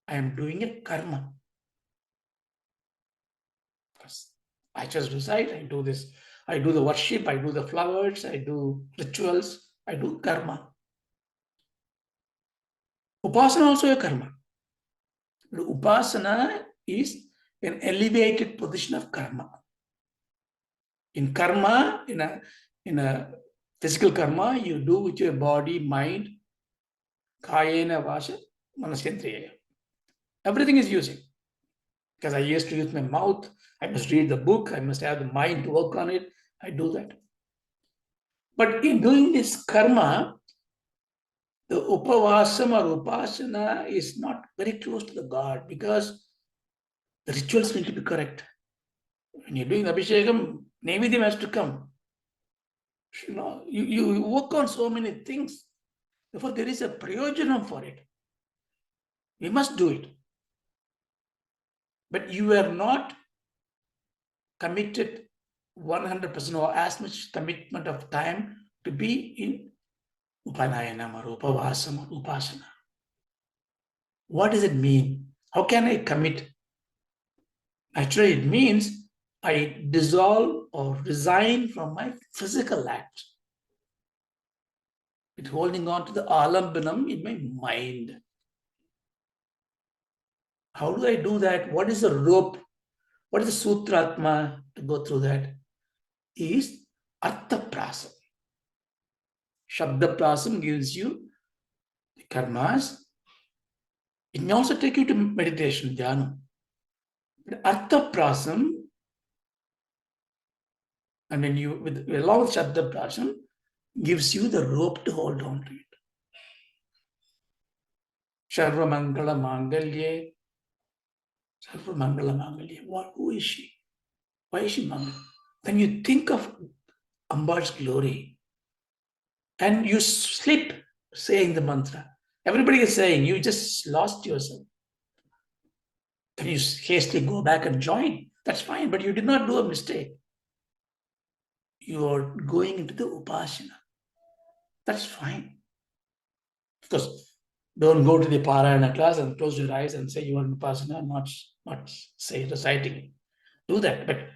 I am doing a karma. I just recite, I do this, I do the worship, I do the flowers, I do rituals, I do karma. Upasana also a karma. The upasana is an elevated position of karma. In karma, in a physical karma, you do with your body, mind, kayena vasha, manasyentriya. Everything is using. Because I used to use my mouth, I must read the book, I must have the mind to work on it. I do that. But in doing this karma, the upavasam or upasana is not very close to the God because the rituals need to be correct. When you're doing Abhishekam, Naivedhyam has to come. You work on so many things. Therefore, there is a prayojanam for it. We must do it. But you are not committed 100% or as much commitment of time to be in Upanayanam or Upavasam or Upasana. What does it mean? How can I commit? Actually, it means I dissolve or resign from my physical act. It's holding on to the alambanam in my mind. How do I do that? What is the rope? What is the sutratma to go through that? Is arthaprasam. Shabdaprasam gives you the karmas. It may also take you to meditation, dhyana. But arthaprasam, and when you, along with shabdaprasam, gives you the rope to hold on to it. Sarva Mangala Mangalye. Sarva Mangala Mangalye. What? Who is she? Why is she Mangala? When you think of Amba's glory and you slip saying the mantra, everybody is saying you just lost yourself. Then you hastily go back and join. That's fine, but you did not do a mistake. You are going into the Upasana. That's fine. Of course, don't go to the Parayana class and close your eyes and say you are in Upasana, not say reciting. Do that. But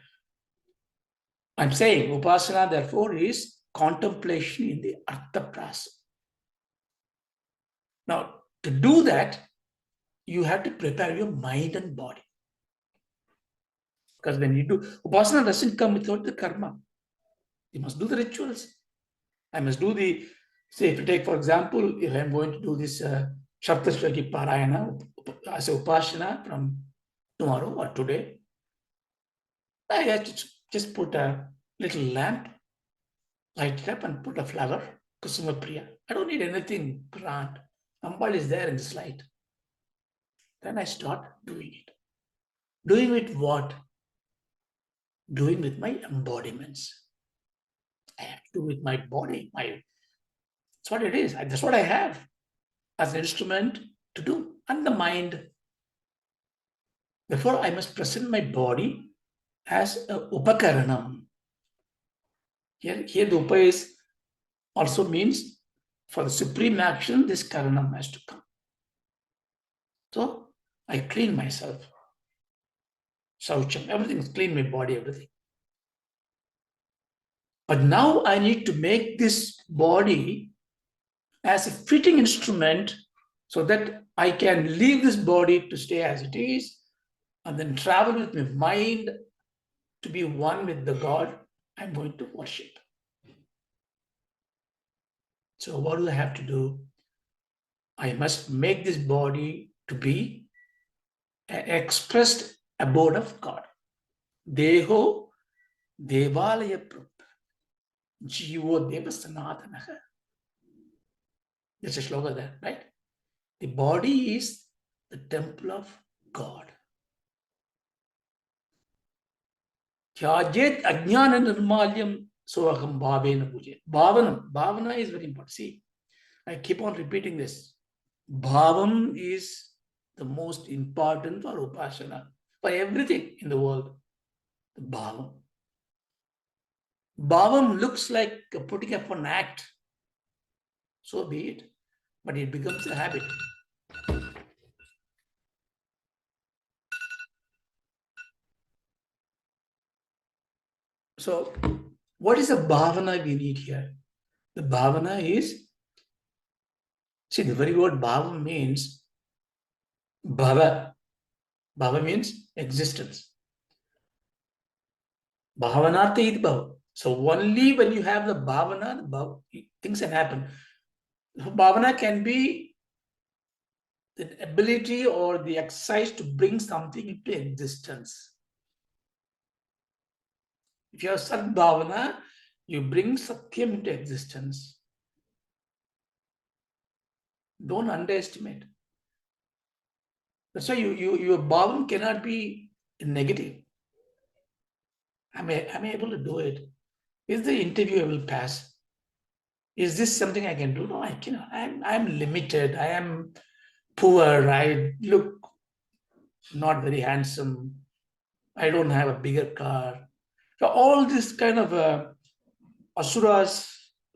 I'm saying Upasana, therefore, is contemplation in the Arthaprasa. Now, to do that, you have to prepare your mind and body. Because when you do, Upasana doesn't come without the karma. You must do the rituals. I must do the, say, if you take, for example, if I'm going to do this Sapta Shloki Parayana as a Upasana from tomorrow or today, I have to just put a little lamp, light it up and put a flower, Kusuma Priya. I don't need anything grand. Ambal is there in this light. Then I start doing it. Doing with what? Doing with my embodiments. I have to do with my body. That's what it is. That's what I have as an instrument to do. And the mind. Therefore, I must present my body as a upakaranam. Here the upa is also means for the supreme action, this karanam has to come. So I clean myself. Saucham, everything is clean, my body, everything. But now I need to make this body as a fitting instrument so that I can leave this body to stay as it is and then travel with my mind to be one with the God I'm going to worship. So what do I have to do? I must make this body to be an expressed abode of God. Deho Devalaya Prabhu. Jivo Deva Sanatanaha. There's a shloka there, right? The body is the temple of God. Tyajet ajnana nirmalyam soham bhavena puja. Bhavana is very important. See, I keep on repeating this. Bhavam is the most important for Upasana, for everything in the world. Bhavam. Bhavam looks like putting up an act. So be it. But it becomes a habit. So, what is the bhavana we need here? The bhavana is, see, the very word bhava means bhava. Bhava means existence. Bhavanartha id bhava. So only when you have the bhavana, things can happen. Bhavana can be the ability or the exercise to bring something into existence. If you have sadbhavana, you bring satyam into existence. Don't underestimate. That's why your bhavan cannot be negative. Am I able to do it? Is the interview I will pass? Is this something I can do? No, I cannot. I'm limited. I am poor. I look not very handsome. I don't have a bigger car. So all this kind of asuras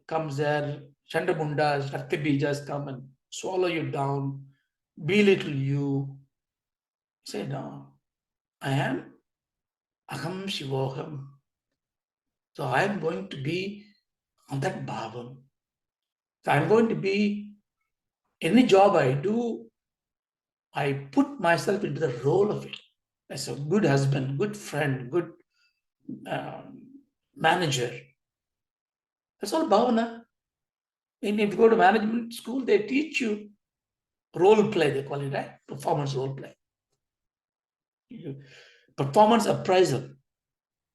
comes there, chandamundas, raktibijas come and swallow you down, belittle you. Say, no, I am aham shivoham. So I am going to be on that bhavam. So I'm going to be, any job I do, I put myself into the role of it as a good husband, good friend, good um, manager. That's all bhavana. And if you go to management school, they teach you role play, they call it, right? Performance role play. Performance appraisal.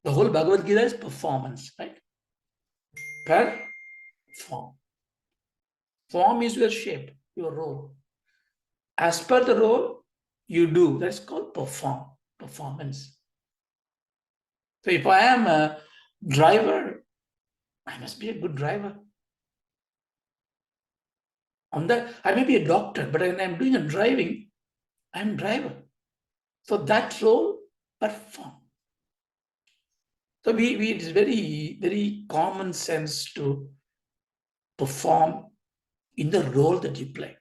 The whole Bhagavad Gita is performance, right? Perform. Form is your shape, your role. As per the role, you do. That's called performance. So if I am a driver, I must be a good driver. On that, I may be a doctor, but when I'm doing a driving, I'm driver. So that role, perform. So it is very, very common sense to perform in the role that you play.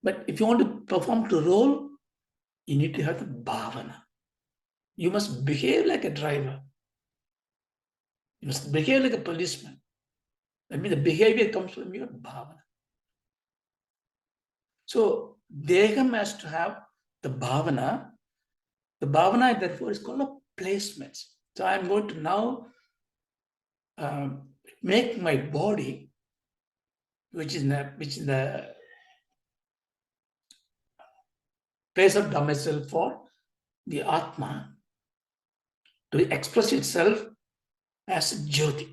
But if you want to perform to role, you need to have the bhavana. You must behave like a driver. You must behave like a policeman. That means the behavior comes from your bhavana. So Deham has to have the bhavana. The bhavana, therefore, is called a placement. So I'm going to now make my body, which is the place of domicile for the Atma, to express itself as Jyoti.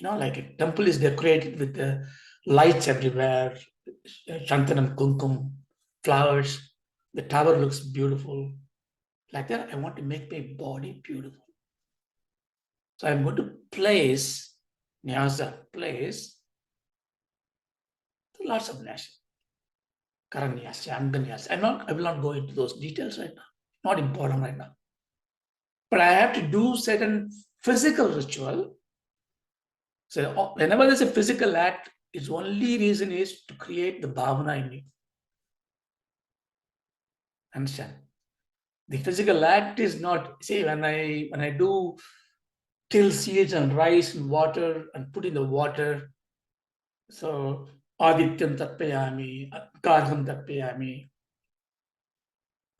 Like a temple is decorated with the lights everywhere, Chantanam, Kumkum, flowers. The tower looks beautiful. Like that, I want to make my body beautiful. So I'm going to place, Nyasa, place lots of nyasa. Karanyasa, Anganyasa. I will not go into those details right now. Not important right now. But I have to do certain physical ritual. So whenever there's a physical act, its only reason is to create the bhavana in you. Understand? The physical act is not, see, when I do till seeds and rice and water and put in the water, so Adityam Tarpayami, Karham Tarpayami,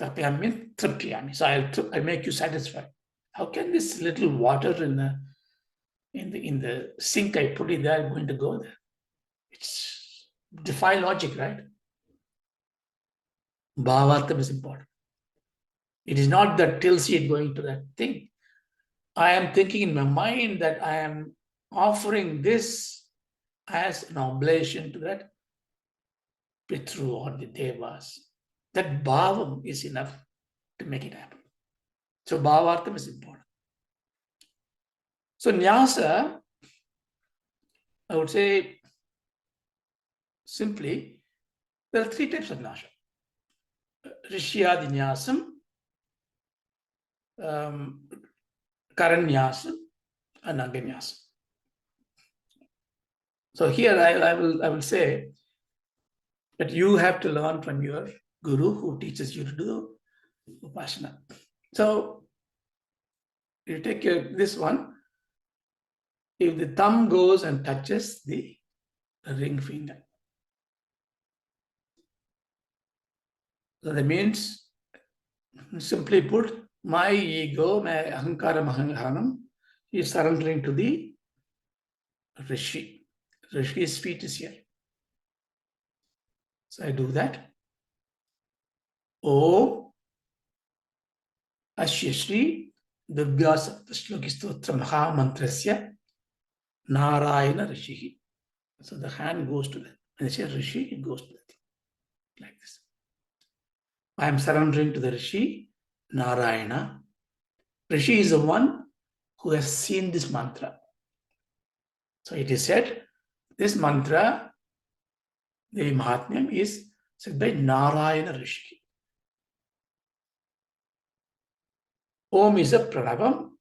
Tarpayami means Tripyami. So I make you satisfied. How can this little water in the sink I put it there going to go there? It's defy logic, right? Bhavatham is important. It is not that till seed going to that thing. I am thinking in my mind that I am offering this as an oblation to that Pitru or the Devas. That bhavam is enough to make it happen. So bhavartham is important. So nyasa, I would say simply, there are three types of nyasa. Rishyadi nyasam, karanyasam, and anganyasam. So here I will say that you have to learn from your guru who teaches you to do upasana. So you take this one. If the thumb goes and touches the ring finger, so that means, simply put, my ego, my ahankara mahangahanam, is surrendering to the Rishi. Rishi's feet is here. So I do that. Om Asya Shri Durga Sapta Shloki Stotra Maha Mantrasya Narayana Rishi. So the hand goes to that. When I say Rishi, it goes to that. Like this. I am surrendering to the Rishi, Narayana. Rishi is the one who has seen this mantra. So it is said, this mantra, the Mahatmyam, is said by Narayana Rishi. Om is a pranavam.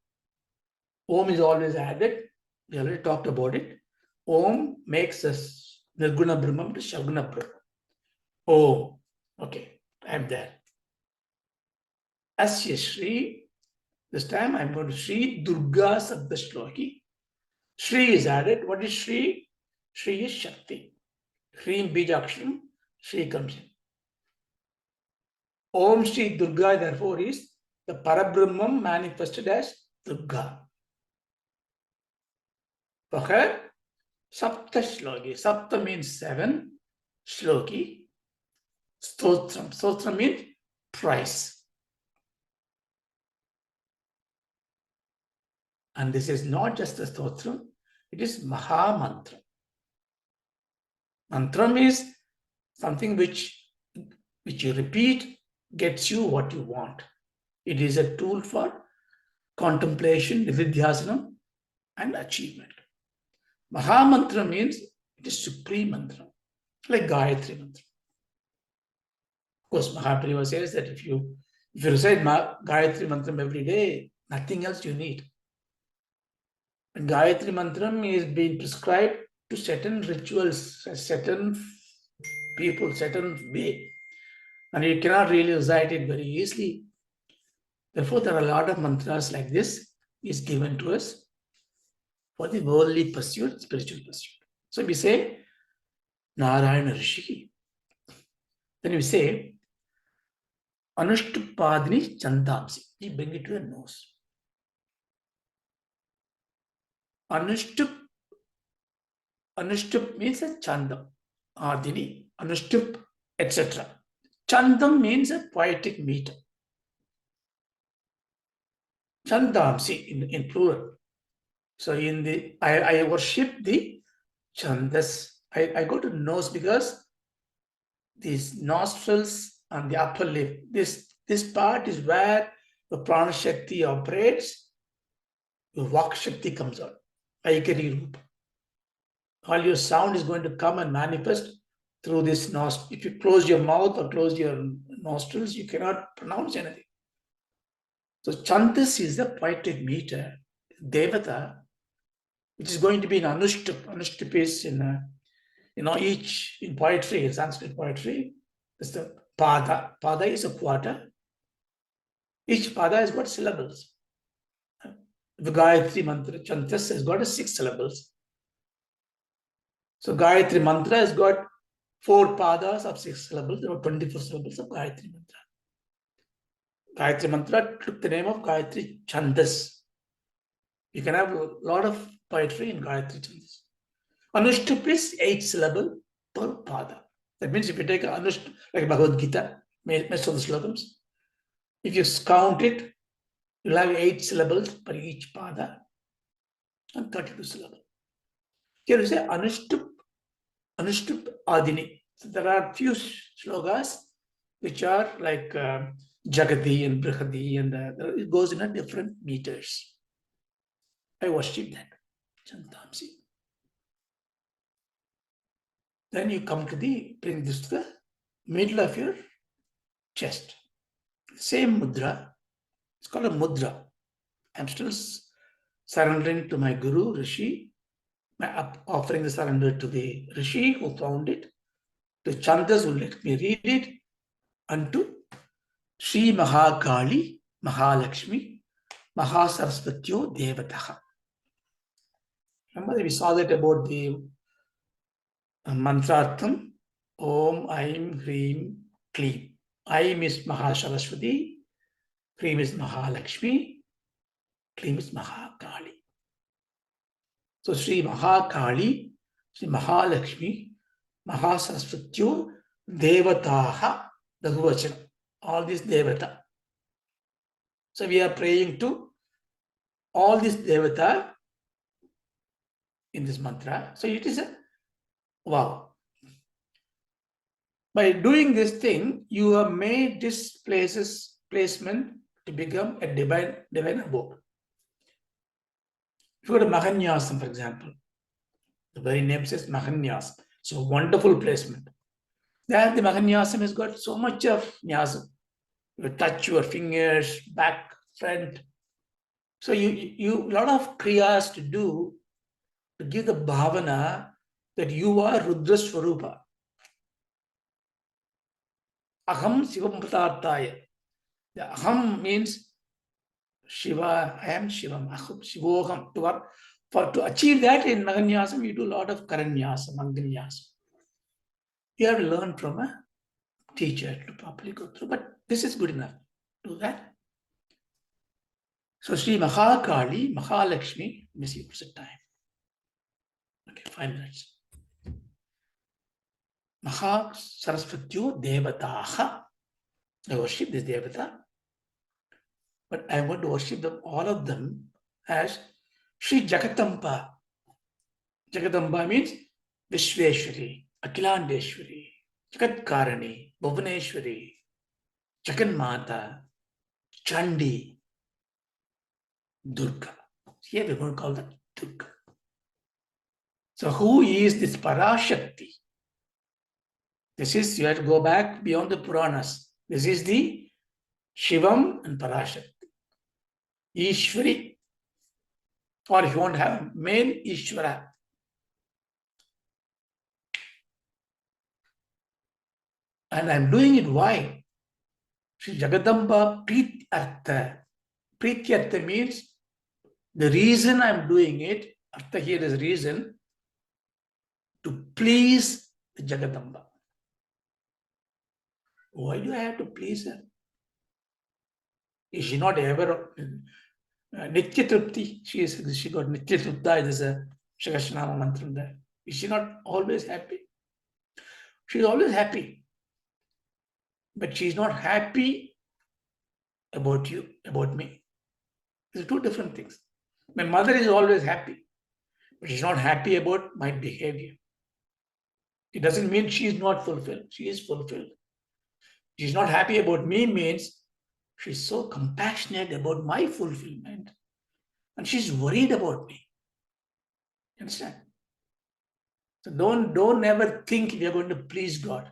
Om is always added. We already talked about it. Om makes us Nirguna Brahman to Shaguna Brahman. Om. Okay, I'm there. Asya Shri. This time I'm going to Shri Durga Sapta Shloki. Shri is added. What is Shri? Shri is Shakti. Shri Bijaksharam. Shri comes in. Om Shri Durga, therefore, is the Parabrahman manifested as Durga. For her, Sapta Shloki. Sapta means 7. Shloki. Stotram. Stotram means price. And this is not just a stotram, it is Maha Mantra. Mantram is something which you repeat gets you what you want. It is a tool for contemplation, nididhyasanam, and achievement. Maha Mantra means it is supreme mantra, like Gayatri Mantra. Of course, Mahaprabhu says that if you recite Gayatri Mantra every day, nothing else you need. And Gayatri Mantram is being prescribed to certain rituals, certain people, certain way. And you cannot really recite it very easily. Therefore, there are a lot of mantras like this is given to us for the worldly pursuit, spiritual pursuit. So we say Narayana Rishi. Then we say Anushtupadini Chandamsi. We bring it to your nose. Anushtup means a chandam, adini, anushtup, etc. Chandam means a poetic meter. Chandamsi in plural. So in the I worship the chandas. I go to nose because these nostrils and the upper lip. This part is where the prana shakti operates. The vak shakti comes out. Aikari rupa. All your sound is going to come and manifest through this nostril. If you close your mouth or close your nostrils, you cannot pronounce anything. So Chandas is the poetic meter, Devata, which is going to be in Anushtup. Anushtup is in each in poetry, in Sanskrit poetry, it's the Pada. Pada is a quarter. Each Pada has got syllables. The Gayatri Mantra, Chandas has got 6 syllables. So Gayatri Mantra has got 4 padas of 6 syllables. There are 24 syllables of Gayatri Mantra. Gayatri Mantra took the name of Gayatri Chandas. You can have a lot of poetry in Gayatri Chandas. Anushtup is 8 syllable per pada. That means if you take Anushtup, like Bhagavad Gita, most of the slogans, if you count it, you'll have 8 syllables per each pada and 32 syllables. Here you say Anushtup Adini. So there are few slogas which are like Jagati and Brihadi, and it goes in a different meters. I worship that. Chantamsi. Then you come to bring this to the middle of your chest. Same mudra. It's called a mudra. I'm still surrendering to my Guru, Rishi. Offering the surrender to the Rishi who found it, to Chandas who let me read it, and to Shri Mahakali, Mahalakshmi, Mahasaraswatyo Devataha. Remember we saw that about the mantrartham, Om Aim Hreem Kleem. Aim is Mahasaraswati, Hreem is Mahalakshmi, Kleem is Mahakali. So Shri Mahakali, Shri Mahalakshmi, Mahasaraswatyo Devataha, the Vachana, all these Devata. So we are praying to all these Devata in this mantra. So it is a wow. By doing this thing, you have made this placement to become a divine abode. If you go to Mahanyasam, for example, The very name says Mahanyasam. So wonderful placement. There the Mahanyasam has got so much of nyasam. You touch your fingers, back, front. So you lot of kriyas to do to give the bhavana that you are Rudra Swarupa. Aham Shivam Patarthaya. The Aham means Shiva, I am Shivam, Aham, Shivoham. To achieve that in Mahanyasam, you do a lot of Karanyasam, Anganyasam. You have to learn from a teacher to properly go through, but this is good enough. Do that. So Sri Mahakali, Mahalakshmi, miss you for time. Okay, 5 minutes. Maha Sarasvatyo Devataha. I worship this Devata, but I want to worship them, all of them, as Sri Jagatamba. Jagatamba means Vishveshwari, Akilandeshwari, Jagatkarani, Bhuvaneshwari, Jaganmata, Chandi, Durga. Here we're going to call that Durga. So who is this Parashakti? This is, you have to go back beyond the Puranas. This is the Shivam and Parashakti. Ishwari, or if you want to have male Ishwara. And I'm doing it why? Sri Jagadamba Prityartha. Prityartha means the reason I'm doing it, Artha here is reason, to please the Jagadamba. Why do I have to please her? Is she not ever Nitya Trupti? She got Nitya Trupta, there's a Shakashanama mantra there. Is she not always happy? She's always happy. But she's not happy about you, about me. These are two different things. My mother is always happy, but she's not happy about my behavior. It doesn't mean she's not fulfilled. She is fulfilled. She's not happy about me means she's so compassionate about my fulfillment and she's worried about me. You understand? So don't ever think you're going to please God.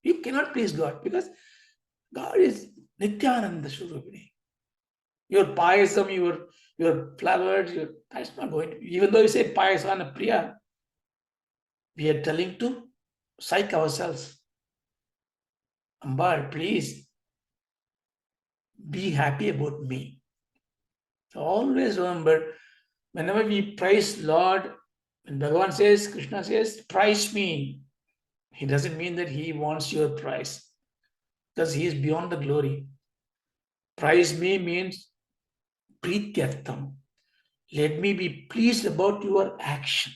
You cannot please God because God is Nityananda Swarupini. Your payasam, your flowers, that's not going to, even though you say payasana priya, we are telling to psych ourselves. Ambar, please be happy about me. So always remember, whenever we praise Lord, when Bhagavan says, Krishna says, praise me, he doesn't mean that he wants your praise because he is beyond the glory. Praise me means Prityartham. Let me be pleased about your action.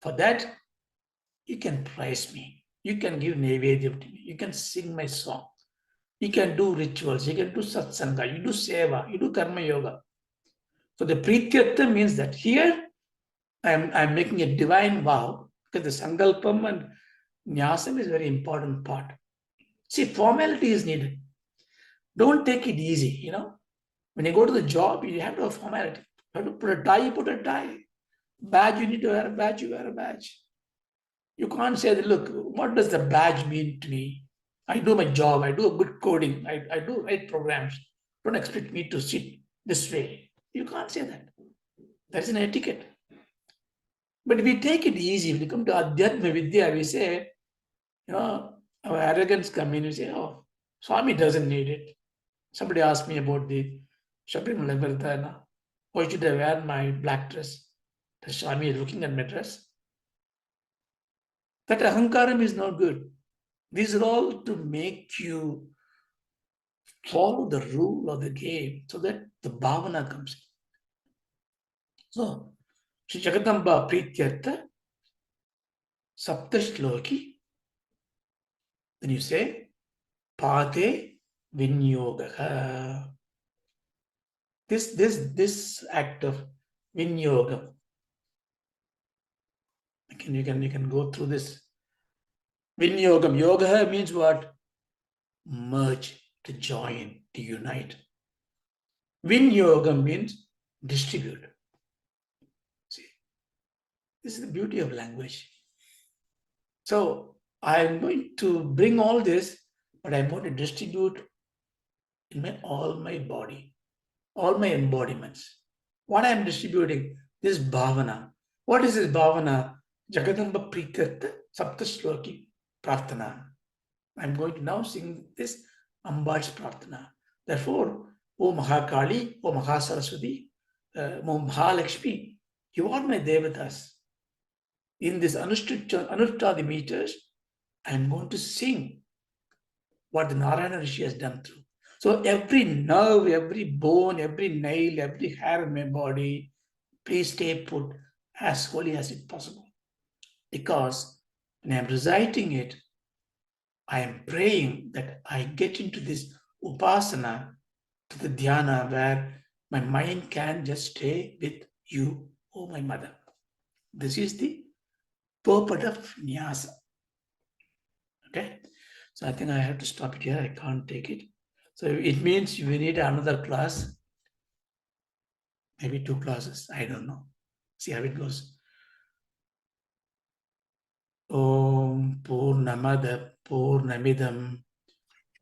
For that, you can praise me. You can give Naivedyam to me. You can sing my song. You can do rituals. You can do satsanga. You do seva. You do karma yoga. So the Prityartha means that here I'm making a divine vow because the sankalpam and nyasam is a very important part. See, formality is needed. Don't take it easy, you know. When you go to the job, you have to have formality. You have to put a tie, you put a tie. Badge, you need to wear a badge, you wear a badge. You can't say that, look, what does the badge mean to me? I do my job, I do a good coding, I do right programs. Don't expect me to sit this way. You can't say that. That's an etiquette. But if we take it easy, when we come to Adhyatma Vidya, we say, you know, our arrogance comes in, we say, oh, Swami doesn't need it. Somebody asked me about the Shabrimala Vardhana. Why should I wear my black dress? The Swami is looking at my dress. That ahankaram is not good. These are all to make you follow the rule of the game so that the bhavana comes in. So, Shri Jagadamba Prityartha Sapta Shloki. Then you say, Pate Vinyogaha. This act of Vinyogam. You can go through this. Vinyogam. Yoga means what? Merge, to join, to unite. Vinyogam means distribute. See, This is the beauty of language. So I'm going to bring all this, but I'm going to distribute in all my body, all my embodiments. What I'm distributing, this bhavana. What is this bhavana? Jagadamba Pritat Sapta Shloki Prarthana. I'm going to now sing this Amba's Prarthana. Therefore, O Mahakali, O Mahasaraswati, O Mahalakshmi, you are my Devatas. In this Anuttadi meters, I'm going to sing what the Narayana Rishi has done through. So every nerve, every bone, every nail, every hair in my body, please stay put as holy as it possible. Because when I'm reciting it, I am praying that I get into this upasana, to the dhyana, where my mind can just stay with you, oh my mother. This is the purpose of nyasa. Okay, so I think I have to stop it here. I can't take it. So it means we need another class, maybe 2 classes. I don't know. See how it goes. Om Purnamada Purnamidam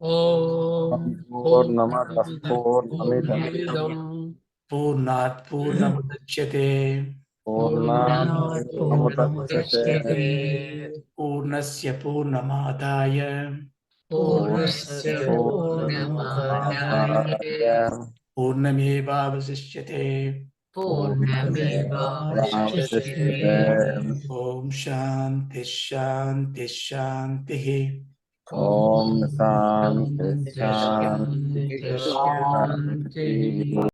Om Purnamada Purnamidam Purnamidam Purnat Purnamudachyate Purnat Purnamudachyate Purnamudachyate Purnasya Purnamadaya Purnasya Purnamadaya Purnamevavasishyate Purnamevavashyate Om Shanti Shanti Shanti Om Om Shanti Shanti Shanti Shanti Shanti Shanti